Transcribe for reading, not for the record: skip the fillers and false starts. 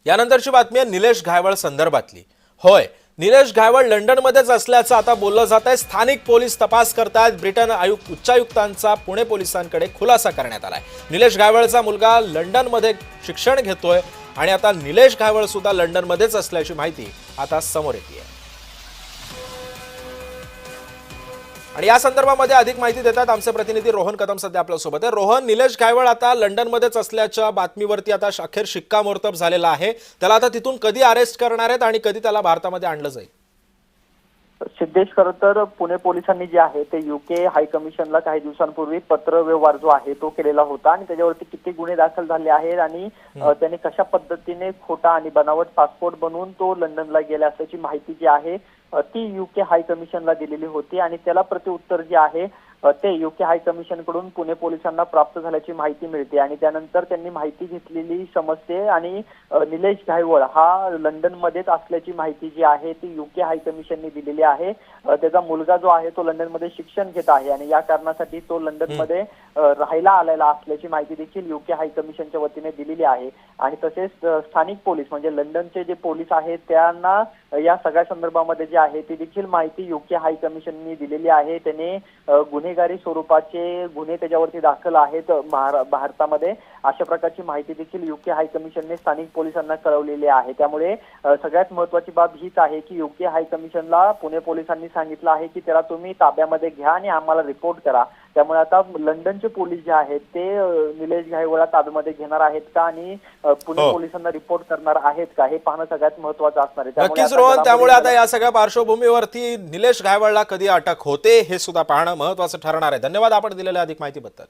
यानंतरची बातमी आहे निलेश घायवळ संदर्भातली। होय, निलेश घायवळ लंडनमध्येच असल्याचं आता बोललं जात आहे। स्थानिक पोलीस तपास करतात। ब्रिटन उच्चायुक्तांचा पुणे पोलिसांकडे खुलासा करण्यात आलाय। निलेश घायवळचा मुलगा लंडनमध्ये शिक्षण घेतोय आणि आता निलेश घायवळ सुद्धा लंडनमध्येच असल्याची माहिती आता समोर येते। आणि या संदर्भामध्ये अधिक माहिती देतात आमचे प्रतिनिधी रोहन कदम सध्या आपल्या सोबत आहे। रोहन, निलेश घायवळ आता लंडनमध्येच असल्याच्या बातमीवरती आता अखेर शिक्कामोर्तब झालेला आहे। त्याला आता तिथून कधी अरेस्ट करणार आहेत आणि कधी त्याला भारतामध्ये आणलं जाईल? सिद्धेश, खरं तर पुणे पोलिसांनी जे आहे ते युके हाय कमिशनला काही दिवसांपूर्वी पत्र व्यवहार जो आहे तो केलेला होता आणि त्याच्यावरती किती गुन्हे दाखल झाले आहेत आणि त्याने कशा पद्धतीने खोटा आणि बनावट पासपोर्ट बनवून तो लंडनला गेला असल्याची माहिती जी आहे ती युके हाय कमिशनला दिलेली होती आणि त्याला प्रत्युत्तर जे आहे ते युके हाय कमिशन कडून पुणे पोलिसांना प्राप्त झाल्याची माहिती मिळते आणि त्यानंतर त्यांनी माहिती घेतलेली समजते आणि निलेश घायवळ हा लंडनमध्येच असल्याची माहिती जी आहे ती युके हाय कमिशनने दिलेली आहे। त्याचा मुलगा जो आहे तो लंडनमध्ये शिक्षण घेत आहे आणि या कारणासाठी तो लंडनमध्ये राहायला आलेला असल्याची माहिती देखील युके हाय कमिशनच्या वतीने दिलेली आहे आणि तसेच स्थानिक पोलीस म्हणजे लंडनचे जे पोलीस आहेत त्यांना या सगळ्या संदर्भामध्ये जे आहे ती देखील माहिती युके हाय कमिशनने दिलेली आहे। त्याने गुन्हेगारी स्वरूपाचे गुन्हे त्याच्यावरती दाखल आहेत भारतामध्ये अशा प्रकारची माहिती देखील युके हाय कमिशनने स्थानिक पोलिसांना कळवलेली आहे। त्यामुळे सगळ्यात महत्त्वाची बाब हीच आहे की युके हाय कमिशनला पुणे पोलिसांनी सांगितलं आहे की त्याला तुम्ही ताब्यामध्ये घ्या आणि आम्हाला रिपोर्ट करा। त्यामुळे आता लंडनचे पोलीस जे आहेत ते निलेश घायवळला ताब्यामध्ये घेणार आहेत का आणि पुणे पोलिसांना रिपोर्ट करणार आहेत का हे पाहणं सगळ्यात महत्त्वाचं असणार आहे। नक्कीच रोहन, त्यामुळे आता या सगळ्या पार्श्वभूमीवरती निलेश घायवळला कधी अटक होते हे सुद्धा पाहणं महत्त्वाचं ठरणार आहे। धन्यवाद आपण दिलेल्या अधिक माहितीबद्दल।